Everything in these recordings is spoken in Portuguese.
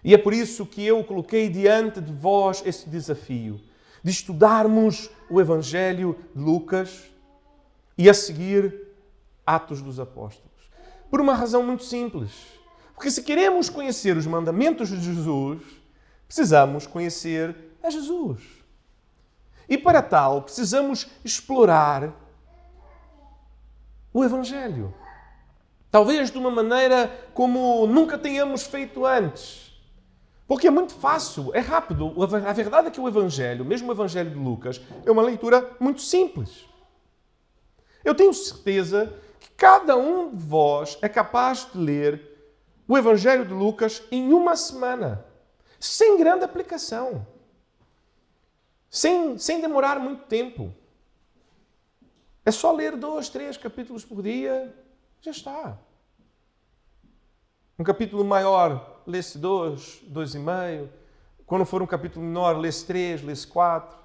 E é por isso que eu coloquei diante de vós esse desafio de estudarmos o Evangelho de Lucas e a seguir Atos dos Apóstolos. Por uma razão muito simples. Porque se queremos conhecer os mandamentos de Jesus, precisamos conhecer a Jesus. E para tal, precisamos explorar o Evangelho. Talvez de uma maneira como nunca tenhamos feito antes. Porque é muito fácil, é rápido. A verdade é que o Evangelho, mesmo o Evangelho de Lucas, é uma leitura muito simples. Eu tenho certeza que cada um de vós é capaz de ler o Evangelho de Lucas em uma semana, sem grande aplicação, sem demorar muito tempo. É só ler 2, 3 capítulos por dia, já está. Um capítulo maior, lê-se 2, 2,5. Quando for um capítulo menor, lê-se 3, lê-se 4.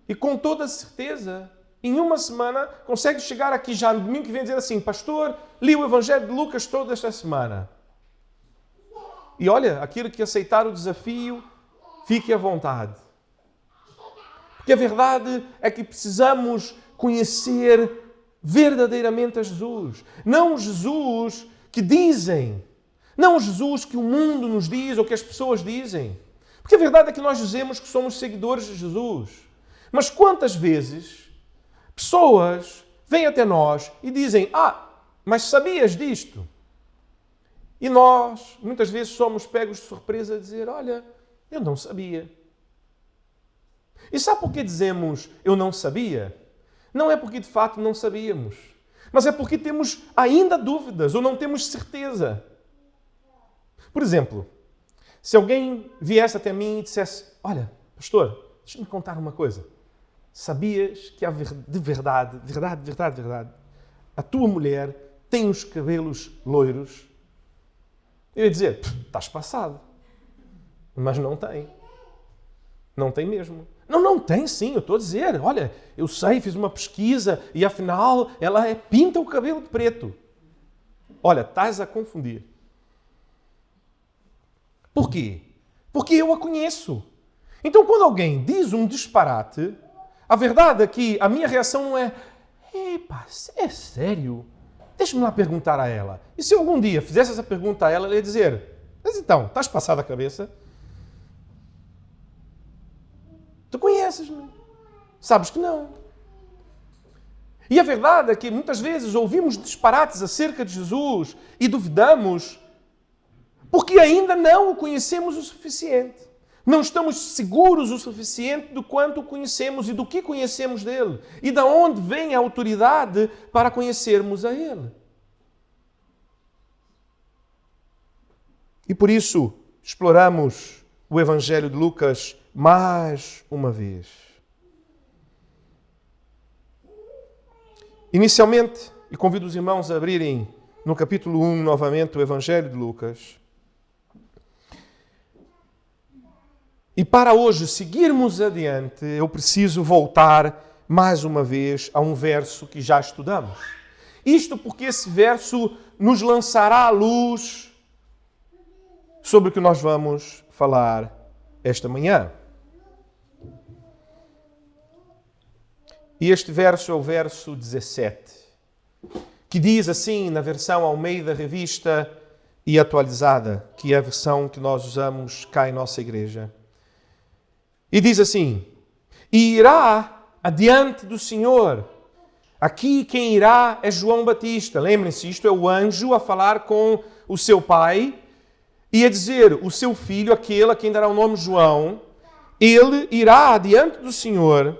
E com toda a certeza, em uma semana, consegue chegar aqui já no domingo que vem e dizer assim: pastor, li o Evangelho de Lucas toda esta semana. E olha, aquele que aceitar o desafio, fique à vontade. Porque a verdade é que precisamos conhecer verdadeiramente a Jesus. Não Jesus que dizem, não Jesus que o mundo nos diz ou que as pessoas dizem. Porque a verdade é que nós dizemos que somos seguidores de Jesus. Mas quantas vezes pessoas vêm até nós e dizem: mas sabias disto? E nós, muitas vezes, somos pegos de surpresa a dizer: olha, eu não sabia. E sabe por que dizemos eu não sabia? Não é porque de fato não sabíamos, mas é porque temos ainda dúvidas ou não temos certeza. Por exemplo, se alguém viesse até mim e dissesse: olha, pastor, deixa-me contar uma coisa. Sabias que de verdade, a tua mulher tem os cabelos loiros? Eu ia dizer: estás passado. Mas não tem. Não tem mesmo. Não tem sim, eu estou a dizer. Olha, eu sei, fiz uma pesquisa e afinal ela pinta o cabelo de preto. Olha, estás a confundir. Por quê? Porque eu a conheço. Então quando alguém diz um disparate, a verdade é que a minha reação não é: epá, é sério? Deixa-me lá perguntar a ela. E se eu algum dia fizesse essa pergunta a ela, ela ia dizer: mas então, estás passado a cabeça? Tu conheces-me. Sabes que não. E a verdade é que muitas vezes ouvimos disparates acerca de Jesus e duvidamos porque ainda não o conhecemos o suficiente. Não estamos seguros o suficiente do quanto o conhecemos e do que conhecemos dele. E de onde vem a autoridade para conhecermos a ele. E por isso exploramos o Evangelho de Lucas mais uma vez. Inicialmente, e convido os irmãos a abrirem no capítulo 1 novamente o Evangelho de Lucas. E para hoje seguirmos adiante, eu preciso voltar mais uma vez a um verso que já estudamos. Isto porque esse verso nos lançará a luz sobre o que nós vamos falar esta manhã. E este verso é o verso 17, que diz assim na versão Almeida Revista e Atualizada, que é a versão que nós usamos cá em nossa igreja. E diz assim: e irá adiante do Senhor. Aqui quem irá é João Batista. Lembrem-se, isto é o anjo a falar com o seu pai e a dizer: o seu filho, aquele a quem dará o nome João, ele irá adiante do Senhor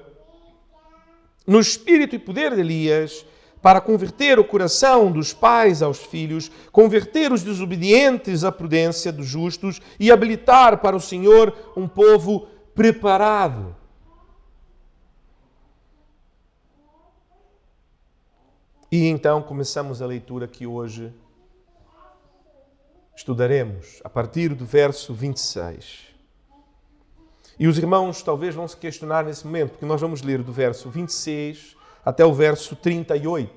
no espírito e poder de Elias, para converter o coração dos pais aos filhos, converter os desobedientes à prudência dos justos e habilitar para o Senhor um povo preparado. E então começamos a leitura que hoje estudaremos, a partir do verso 26. E os irmãos talvez vão se questionar nesse momento, porque nós vamos ler do verso 26 até o verso 38.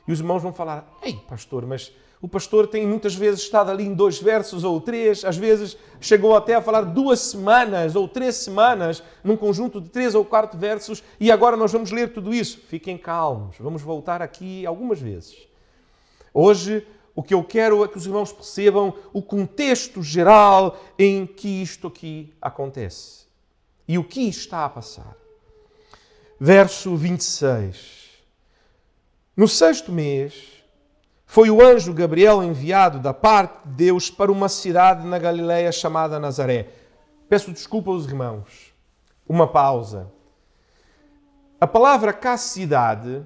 E os irmãos vão falar: ei, pastor, mas O pastor tem muitas vezes estado ali em 2 versos ou 3, às vezes chegou até a falar 2 semanas ou 3 semanas num conjunto de 3 ou 4 versos e agora nós vamos ler tudo isso. Fiquem calmos, vamos voltar aqui algumas vezes. Hoje, o que eu quero é que os irmãos percebam o contexto geral em que isto aqui acontece e o que está a passar. Verso 26. No 6º mês, foi o anjo Gabriel enviado da parte de Deus para uma cidade na Galileia chamada Nazaré. Peço desculpa aos irmãos. Uma pausa. A palavra cá cidade,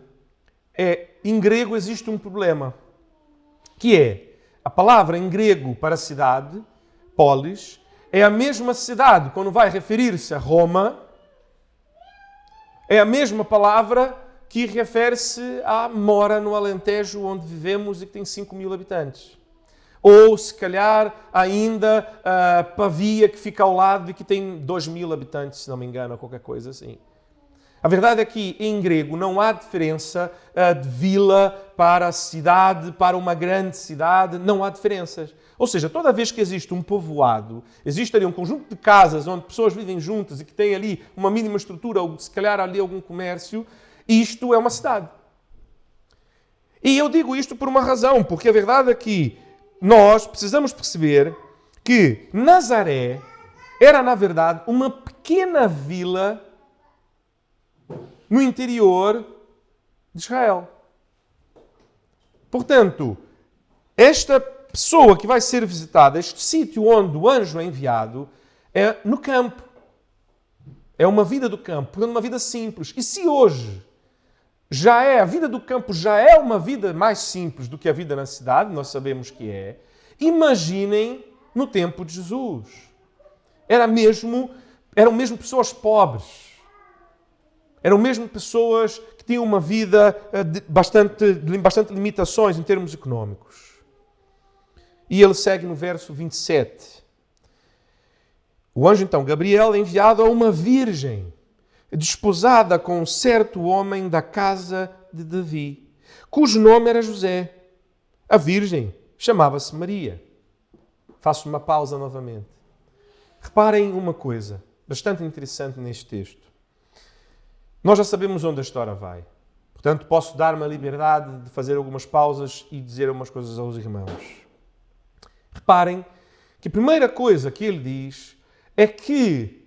em grego existe um problema, que é, a palavra em grego para cidade, polis, é a mesma cidade, quando vai referir-se a Roma, é a mesma palavra que refere-se à Mora, no Alentejo, onde vivemos e que tem 5.000 habitantes. Ou, se calhar, ainda a Pavia, que fica ao lado e que tem 2.000 habitantes, se não me engano, ou qualquer coisa assim. A verdade é que, em grego, não há diferença de vila para cidade, para uma grande cidade, não há diferenças. Ou seja, toda vez que existe um povoado, existe ali um conjunto de casas onde pessoas vivem juntas e que têm ali uma mínima estrutura, ou se calhar ali algum comércio, isto é uma cidade. E eu digo isto por uma razão, porque a verdade é que nós precisamos perceber que Nazaré era, na verdade, uma pequena vila no interior de Israel. Portanto, esta pessoa que vai ser visitada, este sítio onde o anjo é enviado, é no campo. É uma vida do campo, portanto, uma vida simples. E se hoje a vida do campo já é uma vida mais simples do que a vida na cidade, nós sabemos que é, imaginem no tempo de Jesus. Eram mesmo pessoas pobres. Eram mesmo pessoas que tinham uma vida de bastante limitações em termos económicos. E ele segue no verso 27. O anjo, então, Gabriel, é enviado a uma virgem, desposada com um certo homem da casa de Davi, cujo nome era José. A virgem chamava-se Maria. Faço uma pausa novamente. Reparem uma coisa bastante interessante neste texto. Nós já sabemos onde a história vai. Portanto, posso dar-me a liberdade de fazer algumas pausas e dizer algumas coisas aos irmãos. Reparem que a primeira coisa que ele diz é que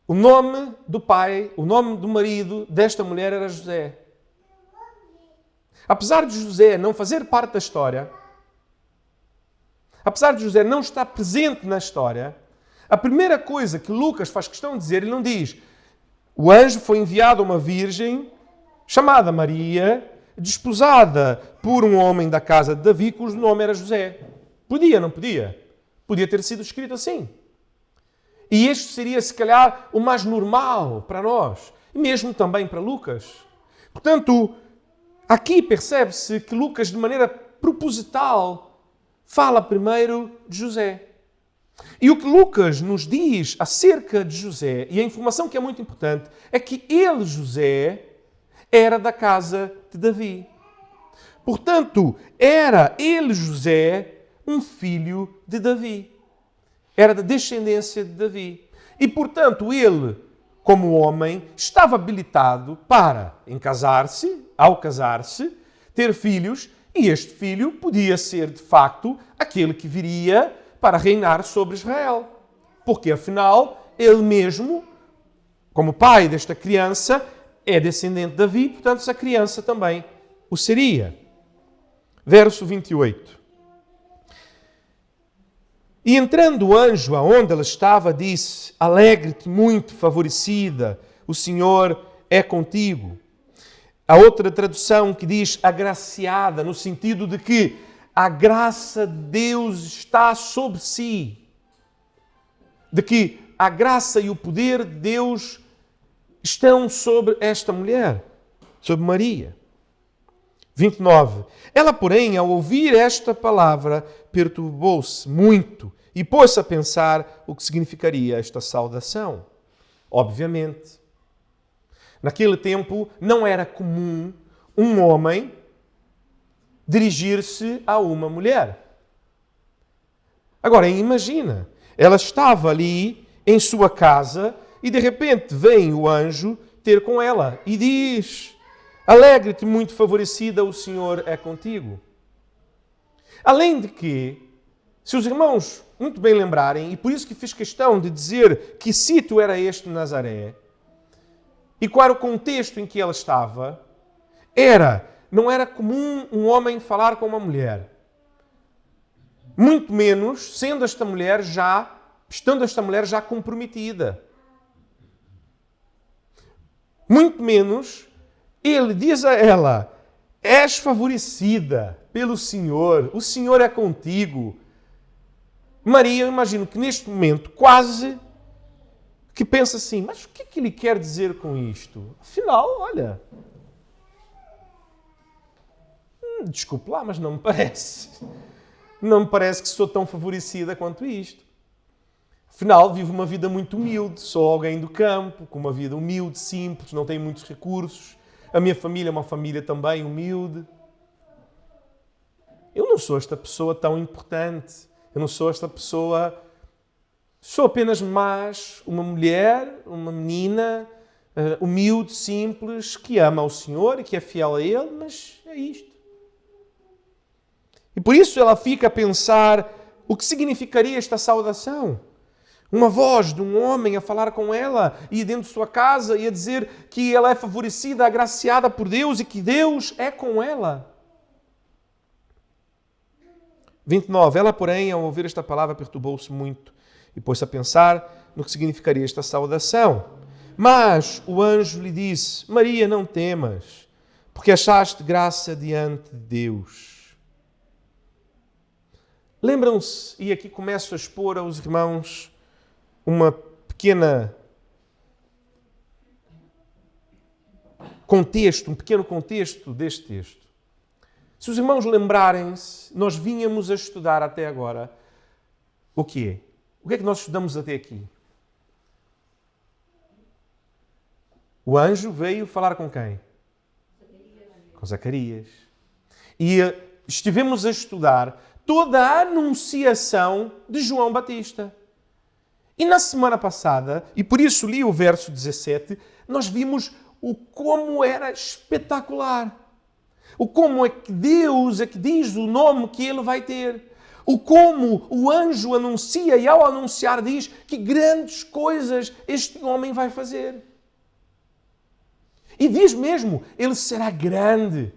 o nome do pai, o nome do marido desta mulher era José. Apesar de José não fazer parte da história, apesar de José não estar presente na história, a primeira coisa que Lucas faz questão de dizer, ele não diz: o anjo foi enviado a uma virgem chamada Maria, desposada por um homem da casa de Davi, cujo nome era José. Podia, não podia? Podia ter sido escrito assim. E este seria, se calhar, o mais normal para nós, e mesmo também para Lucas. Portanto, aqui percebe-se que Lucas, de maneira proposital, fala primeiro de José. E o que Lucas nos diz acerca de José, e a informação que é muito importante, é que ele, José, era da casa de Davi. Portanto, era ele, José, um filho de Davi. Era da descendência de Davi. E, portanto, ele, como homem, estava habilitado para ao casar-se, ter filhos, e este filho podia ser, de facto, aquele que viria para reinar sobre Israel. Porque, afinal, ele mesmo, como pai desta criança, é descendente de Davi, portanto, essa criança também o seria. Verso 28. E entrando o anjo aonde ela estava, disse: alegre-te muito, favorecida, o Senhor é contigo. Há outra tradução que diz agraciada, no sentido de que a graça de Deus está sobre si. De que a graça e o poder de Deus estão sobre esta mulher, sobre Maria. 29. Ela, porém, ao ouvir esta palavra, perturbou-se muito e pôs-se a pensar o que significaria esta saudação. Obviamente, naquele tempo não era comum um homem dirigir-se a uma mulher. Agora, imagina, ela estava ali em sua casa e de repente vem o anjo ter com ela e diz: alegre-te, muito favorecida, o Senhor é contigo. Além de que, se os irmãos muito bem lembrarem, e por isso que fiz questão de dizer que sítio era este de Nazaré, e qual era o contexto em que ela estava, não era comum um homem falar com uma mulher. Muito menos estando esta mulher já comprometida. Muito menos ele diz a ela: és favorecida pelo Senhor, o Senhor é contigo. Maria, eu imagino que neste momento quase que pensa assim: mas o que é que ele quer dizer com isto? Afinal, olha, desculpe lá, mas não me parece. Não me parece que sou tão favorecida quanto isto. Afinal, vivo uma vida muito humilde, sou alguém do campo, com uma vida humilde, simples, não tenho muitos recursos. A minha família é uma família também humilde. Eu não sou esta pessoa tão importante. Eu não sou esta pessoa... Sou apenas mais uma mulher, uma menina, humilde, simples, que ama o Senhor e que é fiel a Ele, mas é isto. E por isso ela fica a pensar o que significaria esta saudação. Uma voz de um homem a falar com ela e dentro de sua casa e a dizer que ela é favorecida, agraciada por Deus e que Deus é com ela. 29. Ela, porém, ao ouvir esta palavra, perturbou-se muito e pôs-se a pensar no que significaria esta saudação. Mas o anjo lhe disse: Maria, não temas, porque achaste graça diante de Deus. Lembram-se, e aqui começo a expor aos irmãos um pequeno contexto deste texto. Se os irmãos lembrarem-se, nós vínhamos a estudar até agora o quê? O que é que nós estudamos até aqui? O anjo veio falar com quem? Com Zacarias. E estivemos a estudar toda a anunciação de João Batista. E na semana passada, e por isso li o verso 17, nós vimos o como era espetacular. O como é que Deus é que diz o nome que ele vai ter. O como o anjo anuncia e ao anunciar diz que grandes coisas este homem vai fazer. E diz mesmo, ele será grande.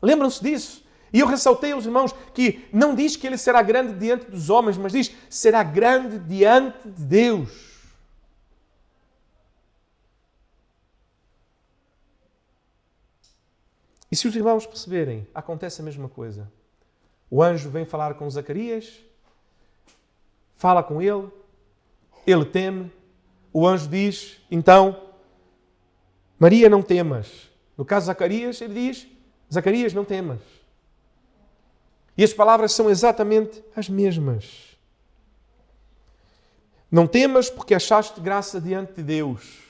Lembram-se disso? E eu ressaltei aos irmãos que não diz que ele será grande diante dos homens, mas diz será grande diante de Deus. E se os irmãos perceberem, acontece a mesma coisa. O anjo vem falar com Zacarias, fala com ele teme, o anjo diz, então, Maria, não temas. No caso de Zacarias, ele diz, Zacarias, não temas. E as palavras são exatamente as mesmas. Não temas porque achaste graça diante de Deus.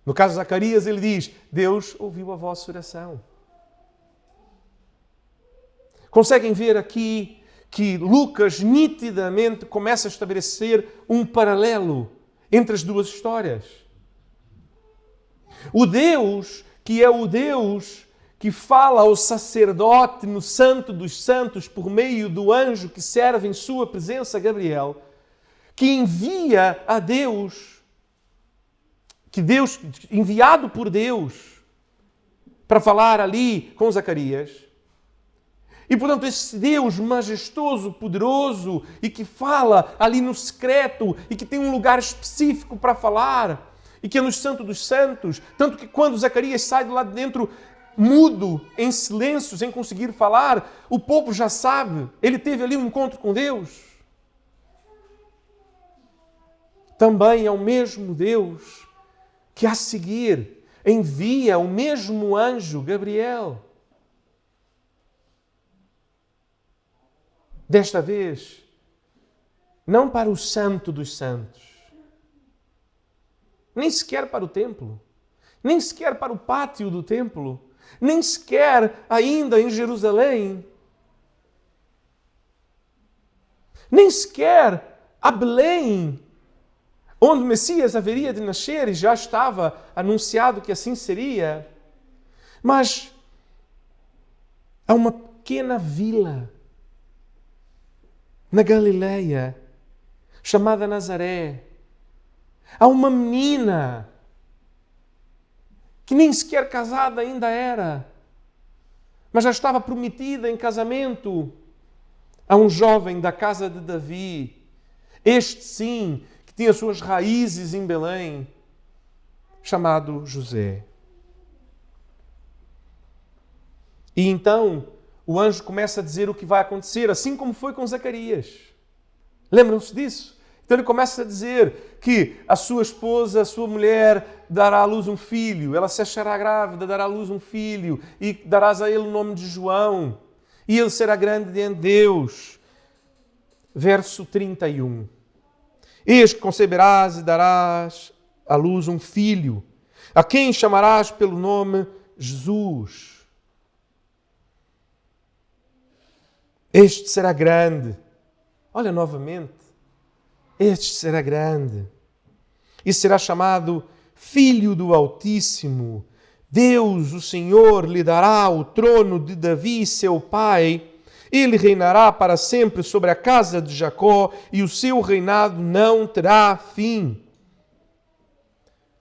No caso de Zacarias, ele diz, Deus ouviu a vossa oração. Conseguem ver aqui que Lucas nitidamente começa a estabelecer um paralelo entre as duas histórias. O Deus, que é o Deus que fala ao sacerdote no Santo dos Santos por meio do anjo que serve em sua presença, Gabriel, que envia a Deus, enviado por Deus para falar ali com Zacarias. E, portanto, esse Deus majestoso, poderoso e que fala ali no secreto e que tem um lugar específico para falar e que é no Santo dos Santos, tanto que quando Zacarias sai de lá de dentro mudo, em silêncio, sem conseguir falar, o povo já sabe, ele teve ali um encontro com Deus. Também é o mesmo Deus que a seguir envia o mesmo anjo, Gabriel. Desta vez, não para o Santo dos Santos, nem sequer para o templo, nem sequer para o pátio do templo, nem sequer ainda em Jerusalém, Nem sequer a Belém, onde o Messias haveria de nascer, e já estava anunciado que assim seria. Mas há uma pequena vila na Galileia, chamada Nazaré. Há uma menina que nem sequer casada ainda era, mas já estava prometida em casamento a um jovem da casa de Davi. Este sim, que tinha suas raízes em Belém, chamado José. E então o anjo começa a dizer o que vai acontecer, assim como foi com Zacarias. Lembram-se disso? Então ele começa a dizer que a sua esposa, a sua mulher, dará à luz um filho, ela se achará grávida, dará à luz um filho, e darás a ele o nome de João, e ele será grande diante de Deus. Verso 31. Eis que conceberás e darás à luz um filho, a quem chamarás pelo nome Jesus. Este será grande. Olha novamente. Este será grande. E será chamado Filho do Altíssimo. Deus, o Senhor, lhe dará o trono de Davi, seu pai. Ele reinará para sempre sobre a casa de Jacó e o seu reinado não terá fim.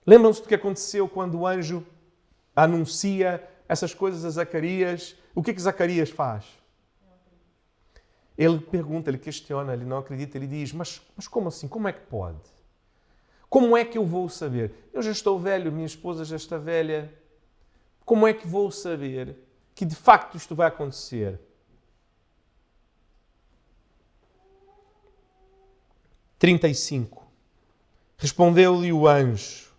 Lembram-se do que aconteceu quando o anjo anuncia essas coisas a Zacarias? O que Zacarias faz? Ele pergunta, ele questiona, ele não acredita, ele diz, mas como assim? Como é que pode? Como é que eu vou saber? Eu já estou velho, minha esposa já está velha. Como é que vou saber que de facto isto vai acontecer? 35. Respondeu-lhe o anjo,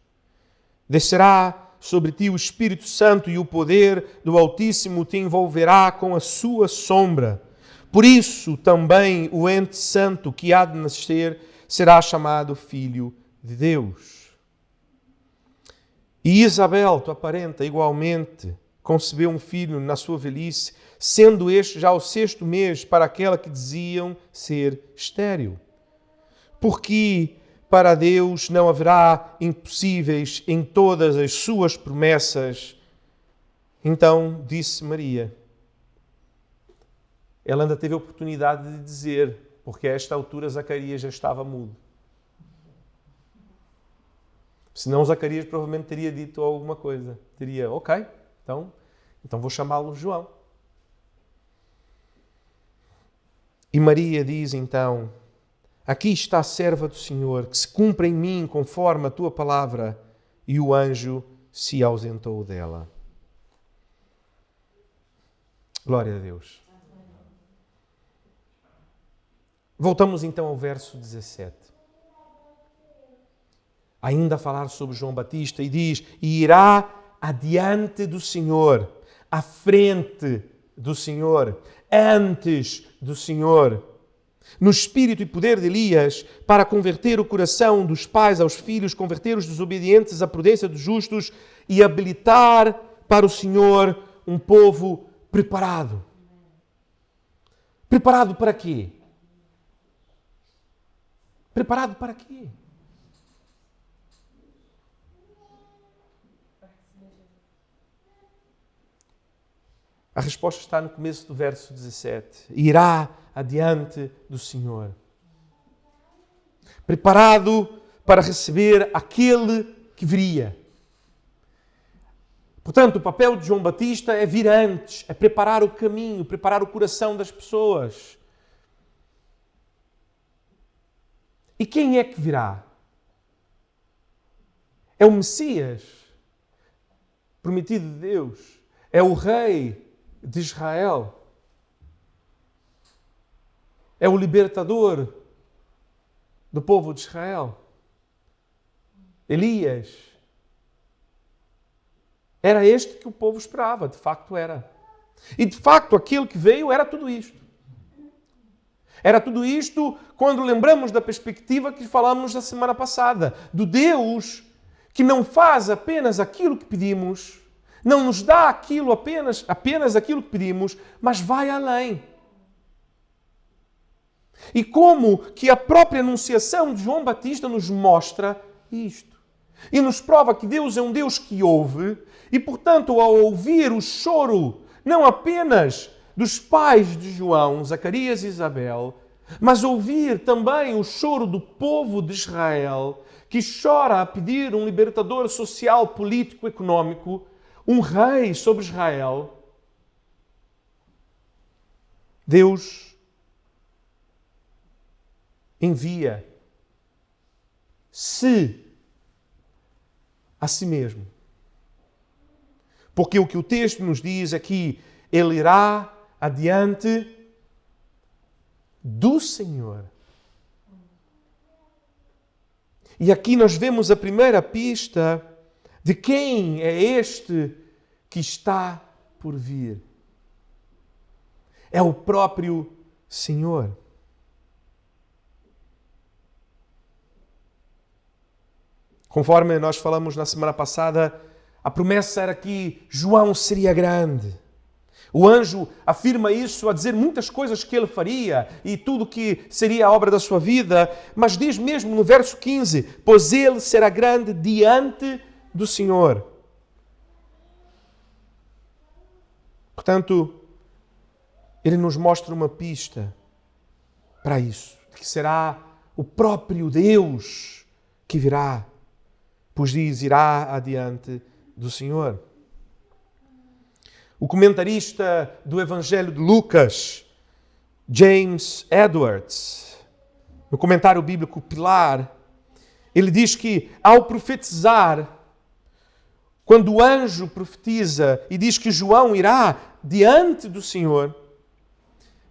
descerá sobre ti o Espírito Santo e o poder do Altíssimo te envolverá com a sua sombra. Por isso também o ente santo que há de nascer será chamado Filho de Deus. E Isabel, tua parenta, igualmente, concebeu um filho na sua velhice, sendo este já o 6º mês para aquela que diziam ser estéril. Porque para Deus não haverá impossíveis em todas as suas promessas. Então disse Maria. Ela ainda teve a oportunidade de dizer, porque a esta altura Zacarias já estava mudo. Senão Zacarias provavelmente teria dito alguma coisa. Teria, ok, então vou chamá-lo João. E Maria diz então, aqui está a serva do Senhor, que se cumpra em mim conforme a tua palavra. E o anjo se ausentou dela. Glória a Deus. Voltamos então ao verso 17. Ainda a falar sobre João Batista e diz, e irá adiante do Senhor, à frente do Senhor, antes do Senhor, no espírito e poder de Elias, para converter o coração dos pais aos filhos, converter os desobedientes à prudência dos justos e habilitar para o Senhor um povo preparado. Preparado para quê? Preparado para quê? A resposta está no começo do verso 17. Irá adiante do Senhor. Preparado para receber aquele que viria. Portanto, o papel de João Batista é vir antes, é preparar o caminho, preparar o coração das pessoas. E quem é que virá? É o Messias, prometido de Deus. É o Rei de Israel. É o libertador do povo de Israel. Elias. Era este que o povo esperava, de facto era. E de facto aquele que veio era tudo isto. Era tudo isto quando lembramos da perspectiva que falámos na semana passada, do Deus que não faz apenas aquilo que pedimos, não nos dá aquilo apenas aquilo que pedimos, mas vai além. E como que a própria anunciação de João Batista nos mostra isto. E nos prova que Deus é um Deus que ouve e, portanto, ao ouvir o choro, não apenas dos pais de João, Zacarias e Isabel, mas ouvir também o choro do povo de Israel, que chora a pedir um libertador social, político, econômico, um rei sobre Israel, Deus envia-se a si mesmo. Porque o que o texto nos diz é que Ele irá adiante do Senhor. E aqui nós vemos a primeira pista de quem é este que está por vir. É o próprio Senhor. Conforme nós falamos na semana passada, a promessa era que João seria grande. O anjo afirma isso a dizer muitas coisas que ele faria e tudo que seria a obra da sua vida, mas diz mesmo no verso 15, pois ele será grande diante do Senhor. Portanto, ele nos mostra uma pista para isso, que será o próprio Deus que virá, pois diz, irá adiante do Senhor. O comentarista do Evangelho de Lucas, James Edwards, no comentário bíblico Pilar, ele diz que ao profetizar, quando o anjo profetiza e diz que João irá diante do Senhor,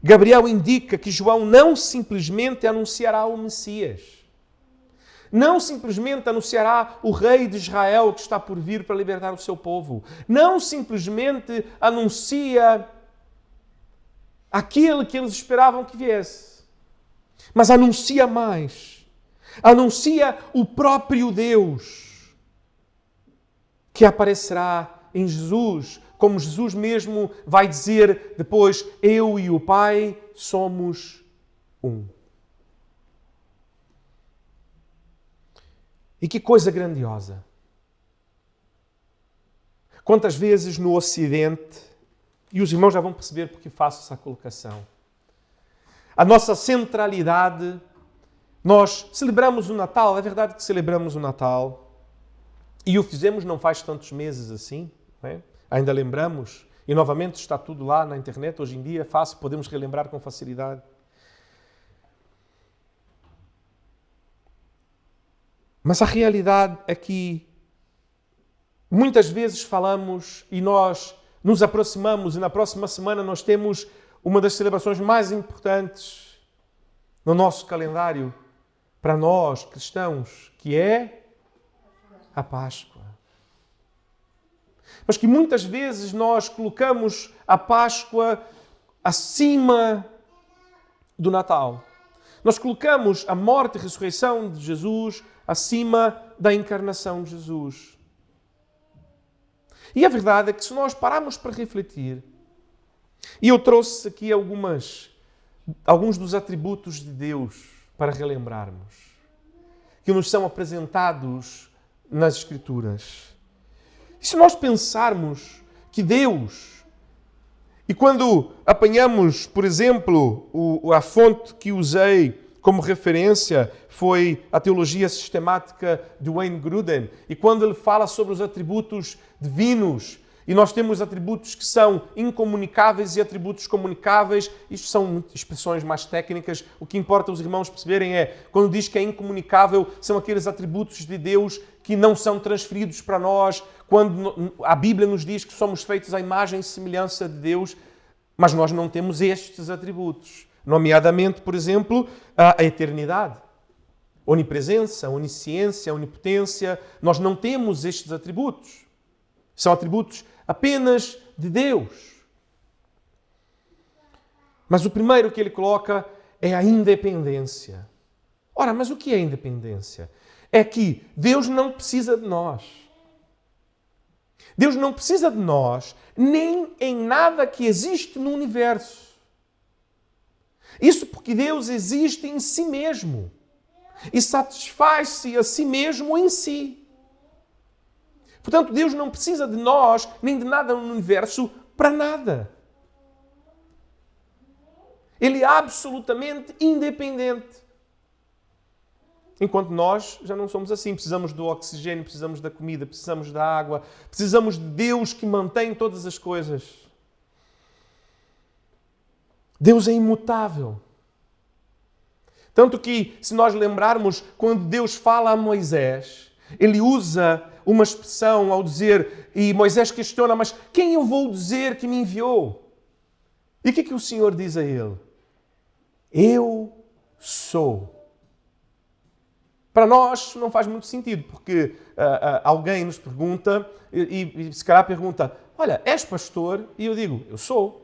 Gabriel indica que João não simplesmente anunciará o Messias, não simplesmente anunciará o rei de Israel que está por vir para libertar o seu povo. Não simplesmente anuncia aquele que eles esperavam que viesse. Mas anuncia mais. Anuncia o próprio Deus que aparecerá em Jesus, como Jesus mesmo vai dizer depois, eu e o Pai somos um. E que coisa grandiosa! Quantas vezes no Ocidente, e os irmãos já vão perceber porque faço essa colocação, a nossa centralidade, nós celebramos o Natal, é verdade que celebramos o Natal, e o fizemos não faz tantos meses assim, não é? Ainda lembramos, e novamente está tudo lá na internet, hoje em dia é fácil, podemos relembrar com facilidade. Mas a realidade é que muitas vezes falamos e nós nos aproximamos e na próxima semana nós temos uma das celebrações mais importantes no nosso calendário para nós cristãos, que é a Páscoa. Mas que muitas vezes nós colocamos a Páscoa acima do Natal. Nós colocamos a morte e a ressurreição de Jesus acima da encarnação de Jesus. E a verdade é que se nós pararmos para refletir, e eu trouxe aqui alguns dos atributos de Deus para relembrarmos, que nos são apresentados nas Escrituras. E se nós pensarmos que Deus, e quando apanhamos, por exemplo, a fonte que usei como referência foi a teologia sistemática de Wayne Grudem, e quando ele fala sobre os atributos divinos, e nós temos atributos que são incomunicáveis e atributos comunicáveis, isto são expressões mais técnicas, o que importa os irmãos perceberem é, quando diz que é incomunicável, são aqueles atributos de Deus que não são transferidos para nós, quando a Bíblia nos diz que somos feitos à imagem e semelhança de Deus, mas nós não temos estes atributos. Nomeadamente, por exemplo, a eternidade, onipresença, onisciência, onipotência. Nós não temos estes atributos. São atributos apenas de Deus. Mas o primeiro que ele coloca é a independência. Ora, mas o que é independência? É que Deus não precisa de nós. Deus não precisa de nós nem em nada que existe no universo. Isso porque Deus existe em si mesmo e satisfaz-se a si mesmo em si. Portanto, Deus não precisa de nós nem de nada no universo para nada. Ele é absolutamente independente. Enquanto nós já não somos assim. Precisamos do oxigênio, precisamos da comida, precisamos da água, precisamos de Deus que mantém todas as coisas. Deus é imutável. Tanto que, se nós lembrarmos, quando Deus fala a Moisés, ele usa uma expressão ao dizer, e Moisés questiona, mas quem eu vou dizer que me enviou? E o que o Senhor diz a ele? Eu sou. Para nós não faz muito sentido, porque alguém nos pergunta, e se calhar pergunta, olha, és pastor? E eu digo, eu sou.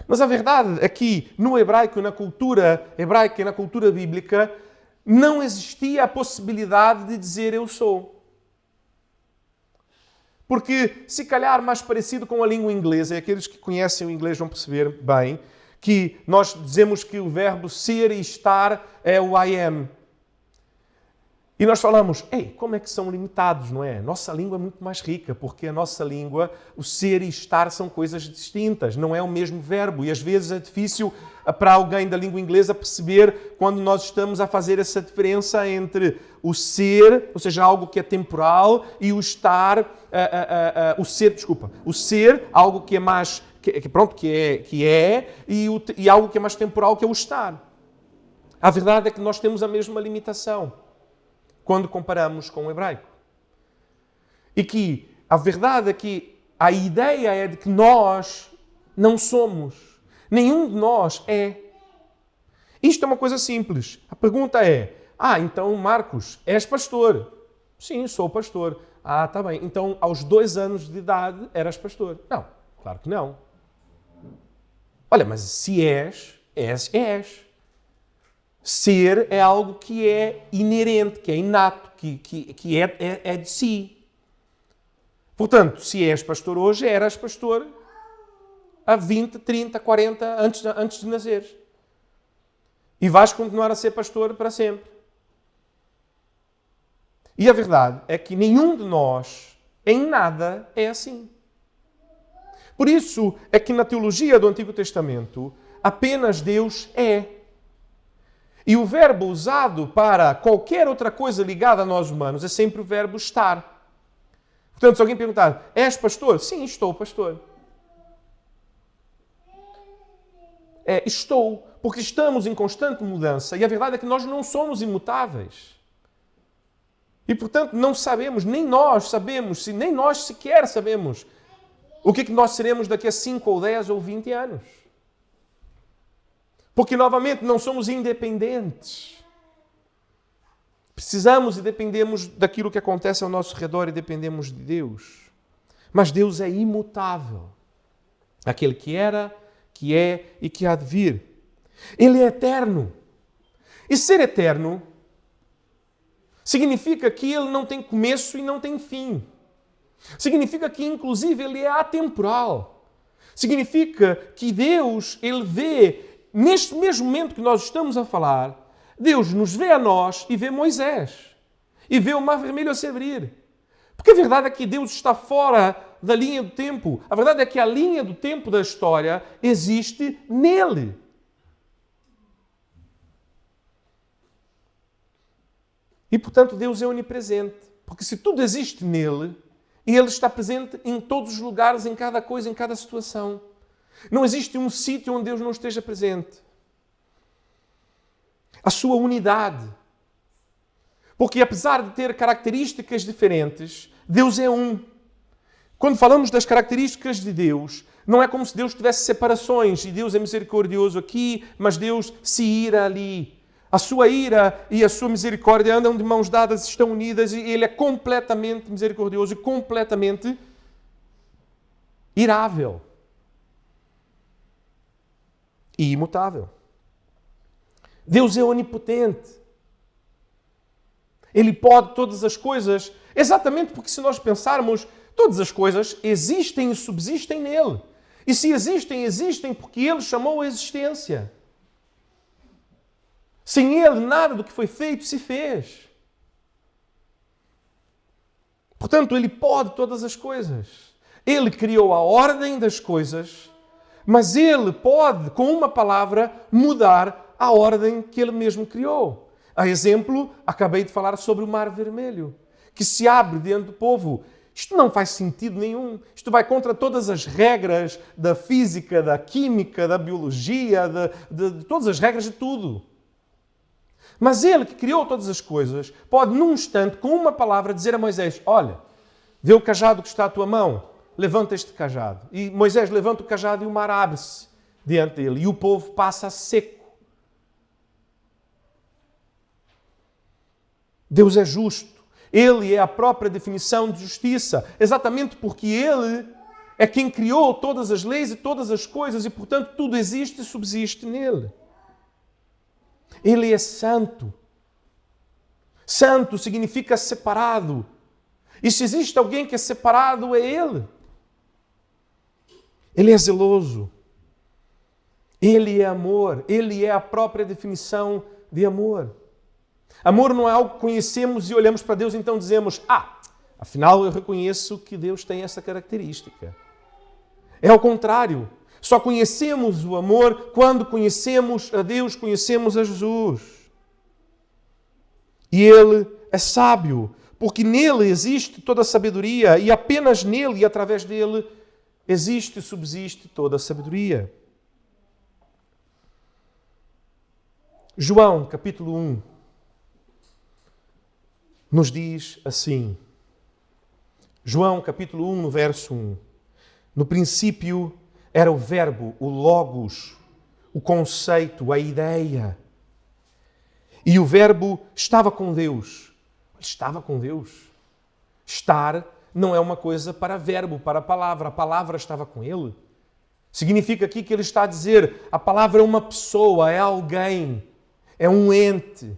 Mas a verdade é que no hebraico, na cultura hebraica e na cultura bíblica, não existia a possibilidade de dizer eu sou. Porque, se calhar mais parecido com a língua inglesa, e aqueles que conhecem o inglês vão perceber bem, que nós dizemos que o verbo ser e estar é o I am. E nós falamos, como é que são limitados, não é? Nossa língua é muito mais rica, porque a nossa língua, o ser e estar são coisas distintas, não é o mesmo verbo. E às vezes é difícil para alguém da língua inglesa perceber quando nós estamos a fazer essa diferença entre o ser, ou seja, algo que é temporal, e o estar, o ser, algo que é mais, e algo que é mais temporal, que é o estar. A verdade é que nós temos a mesma limitação quando comparamos com o hebraico. E que a verdade é que a ideia é de que nós não somos. Nenhum de nós é. Isto é uma coisa simples. A pergunta é, então Marcos, és pastor? Sim, sou pastor. Está bem. Então aos 2 anos de idade eras pastor? Não, claro que não. Olha, mas se és. Ser é algo que é inerente, que é inato, que é de si. Portanto, se és pastor hoje, eras pastor há 20, 30, 40, antes de nasceres. E vais continuar a ser pastor para sempre. E a verdade é que nenhum de nós, em nada, é assim. Por isso é que na teologia do Antigo Testamento, apenas Deus é. E o verbo usado para qualquer outra coisa ligada a nós humanos é sempre o verbo estar. Portanto, se alguém perguntar, és pastor? Sim, estou pastor. Estou, porque estamos em constante mudança e a verdade é que nós não somos imutáveis. E, portanto, não sabemos, nem nós sequer sabemos o que nós seremos daqui a 5 ou 10 ou 20 anos. Porque, novamente, não somos independentes. Precisamos e dependemos daquilo que acontece ao nosso redor e dependemos de Deus. Mas Deus é imutável. Aquele que era, que é e que há de vir. Ele é eterno. E ser eterno significa que ele não tem começo e não tem fim. Significa que, inclusive, ele é atemporal. Significa que Deus, ele vê, neste mesmo momento que nós estamos a falar, Deus nos vê a nós e vê Moisés. E vê o mar vermelho a se abrir. Porque a verdade é que Deus está fora da linha do tempo. A verdade é que a linha do tempo da história existe nele. E, portanto, Deus é onipresente. Porque se tudo existe nele, ele está presente em todos os lugares, em cada coisa, em cada situação. Não existe um sítio onde Deus não esteja presente. A sua unidade. Porque apesar de ter características diferentes, Deus é um. Quando falamos das características de Deus, não é como se Deus tivesse separações e Deus é misericordioso aqui, mas Deus se ira ali. A sua ira e a sua misericórdia andam de mãos dadas, estão unidas e Ele é completamente misericordioso e completamente irável. E imutável. Deus é onipotente. Ele pode todas as coisas, exatamente porque se nós pensarmos, todas as coisas existem e subsistem nele. E se existem, existem porque Ele chamou a existência. Sem Ele, nada do que foi feito se fez. Portanto, Ele pode todas as coisas. Ele criou a ordem das coisas, mas Ele pode, com uma palavra, mudar a ordem que Ele mesmo criou. A exemplo, acabei de falar sobre o Mar Vermelho, que se abre diante do povo. Isto não faz sentido nenhum. Isto vai contra todas as regras da física, da química, da biologia, de todas as regras de tudo. Mas Ele, que criou todas as coisas, pode num instante, com uma palavra, dizer a Moisés: olha, vê o cajado que está à tua mão, levanta este cajado. E Moisés levanta o cajado e o mar abre-se diante dele. E o povo passa seco. Deus é justo. Ele é a própria definição de justiça, exatamente porque Ele é quem criou todas as leis e todas as coisas e, portanto, tudo existe e subsiste nele. Ele é santo. Santo significa separado. E se existe alguém que é separado, é Ele. Ele é zeloso. Ele é amor. Ele é a própria definição de amor. Amor não é algo que conhecemos e olhamos para Deus e então dizemos: afinal eu reconheço que Deus tem essa característica. É ao contrário. Só conhecemos o amor quando conhecemos a Deus, conhecemos a Jesus. E Ele é sábio, porque nele existe toda a sabedoria e apenas nele e através dele existe e subsiste toda a sabedoria. João, capítulo 1, nos diz assim. João, capítulo 1, no verso 1. No princípio era o verbo, o logos, o conceito, a ideia. E o verbo estava com Deus. Estava com Deus. Estar não é uma coisa para verbo, para palavra. A palavra estava com Ele. Significa aqui que Ele está a dizer: a palavra é uma pessoa, é alguém, é um ente.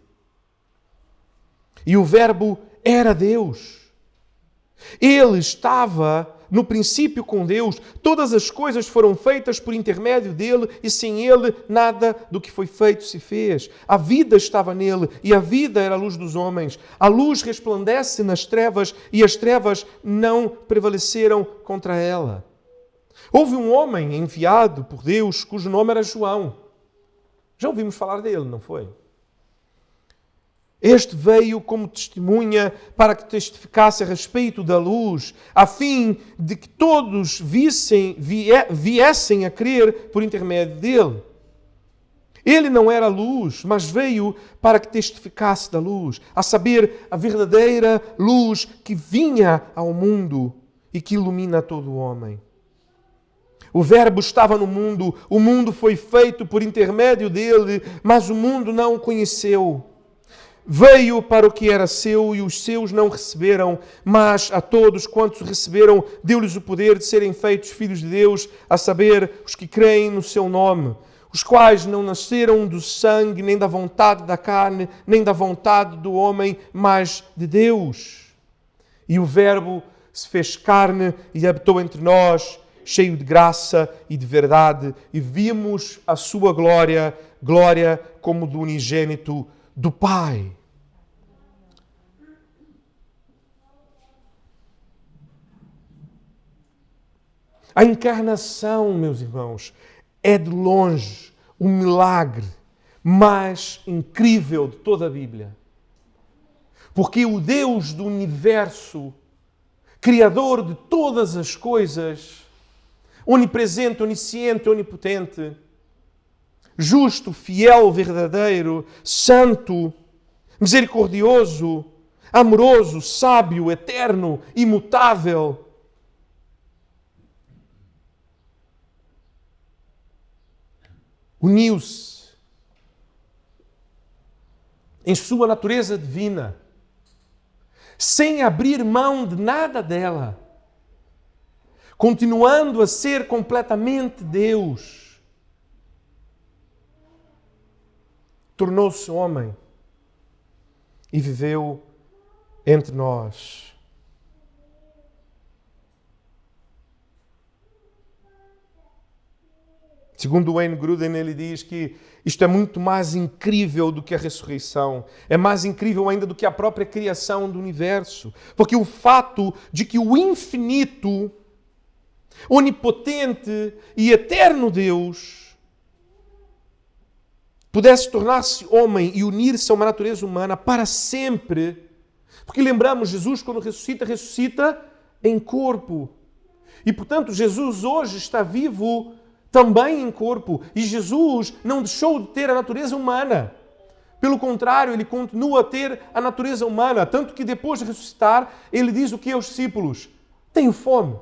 E o verbo era Deus. Ele estava no princípio com Deus. Todas as coisas foram feitas por intermédio dele e sem ele nada do que foi feito se fez. A vida estava nele e a vida era a luz dos homens. A luz resplandece nas trevas e as trevas não prevaleceram contra ela. Houve um homem enviado por Deus cujo nome era João. Já ouvimos falar dele, não foi? Este veio como testemunha para que testificasse a respeito da luz, a fim de que todos viessem a crer por intermédio dele. Ele não era luz, mas veio para que testificasse da luz, a saber, a verdadeira luz que vinha ao mundo e que ilumina todo o homem. O Verbo estava no mundo, o mundo foi feito por intermédio dele, mas o mundo não o conheceu. Veio para o que era seu e os seus não receberam, mas a todos quantos receberam, deu-lhes o poder de serem feitos filhos de Deus, a saber, os que creem no seu nome, os quais não nasceram do sangue, nem da vontade da carne, nem da vontade do homem, mas de Deus. E o Verbo se fez carne e habitou entre nós, cheio de graça e de verdade, e vimos a sua glória, glória como do unigênito do Pai. A encarnação, meus irmãos, é de longe o milagre mais incrível de toda a Bíblia. Porque o Deus do universo, Criador de todas as coisas, onipresente, onisciente, onipotente, justo, fiel, verdadeiro, santo, misericordioso, amoroso, sábio, eterno, imutável, uniu-se em sua natureza divina, sem abrir mão de nada dela, continuando a ser completamente Deus. Tornou-se homem e viveu entre nós. Segundo Wayne Grudem, ele diz que isto é muito mais incrível do que a ressurreição. É mais incrível ainda do que a própria criação do universo. Porque o fato de que o infinito, onipotente e eterno Deus pudesse tornar-se homem e unir-se a uma natureza humana para sempre. Porque lembramos, Jesus quando ressuscita, ressuscita em corpo. E portanto Jesus hoje está vivo também em corpo. E Jesus não deixou de ter a natureza humana. Pelo contrário, ele continua a ter a natureza humana. Tanto que depois de ressuscitar, ele diz o que aos discípulos? Tenho fome.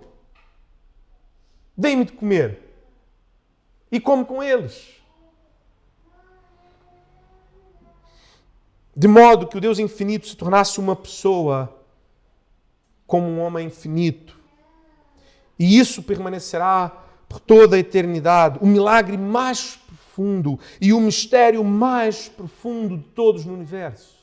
Deem-me de comer. E come com eles. De modo que o Deus infinito se tornasse uma pessoa como um homem finito. E isso permanecerá por toda a eternidade. O milagre mais profundo e o mistério mais profundo de todos no universo.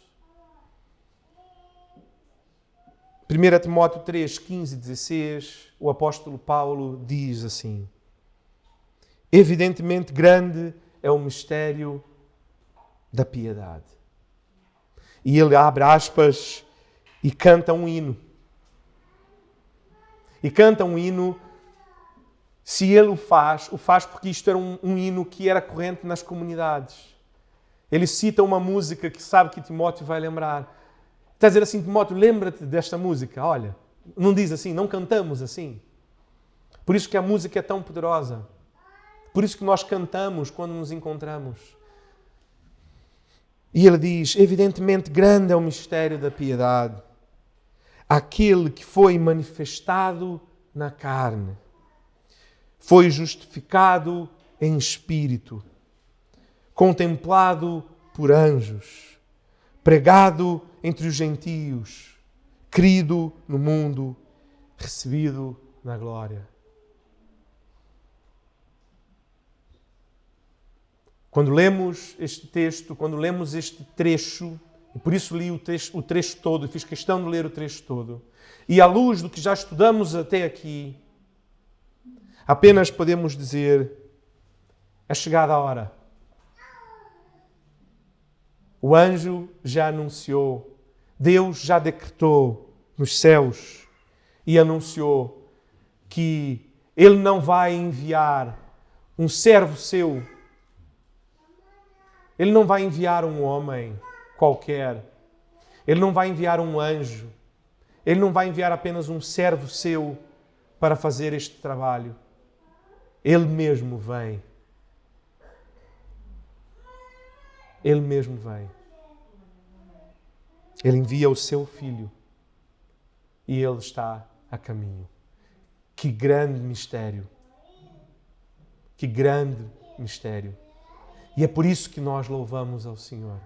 1 Timóteo 3, 15 e 16, o apóstolo Paulo diz assim: evidentemente grande é o mistério da piedade. E ele abre aspas e canta um hino. E canta um hino, se ele o faz porque isto era um hino que era corrente nas comunidades. Ele cita uma música que sabe que Timóteo vai lembrar. Está a dizer assim, Timóteo, lembra-te desta música. Olha, não diz assim, não cantamos assim. Por isso que a música é tão poderosa. Por isso que nós cantamos quando nos encontramos. E ele diz, evidentemente grande é o mistério da piedade. Aquele que foi manifestado na carne. Foi justificado em espírito. Contemplado por anjos. Pregado entre os gentios. Crido no mundo. Recebido na glória. Quando lemos este texto, quando lemos este trecho, e por isso li o trecho todo, e fiz questão de ler o trecho todo, e à luz do que já estudamos até aqui, apenas podemos dizer, é chegada a hora. O anjo já anunciou, Deus já decretou nos céus e anunciou que Ele não vai enviar um servo seu. Ele não vai enviar um homem qualquer. Ele não vai enviar um anjo. Ele não vai enviar apenas um servo seu para fazer este trabalho. Ele mesmo vem. Ele mesmo vem. Ele envia o seu filho e ele está a caminho. Que grande mistério. Que grande mistério. E é por isso que nós louvamos ao Senhor.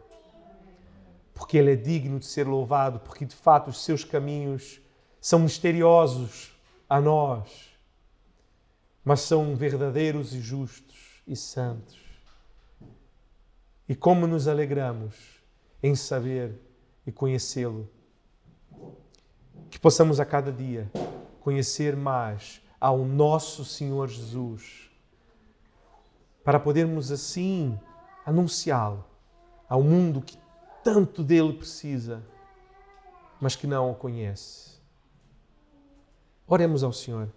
Porque Ele é digno de ser louvado, porque de fato os seus caminhos são misteriosos a nós, mas são verdadeiros e justos e santos. E como nos alegramos em saber e conhecê-lo. Que possamos a cada dia conhecer mais ao nosso Senhor Jesus, para podermos assim anunciá-lo ao mundo que tanto dele precisa, mas que não o conhece. Oremos ao Senhor.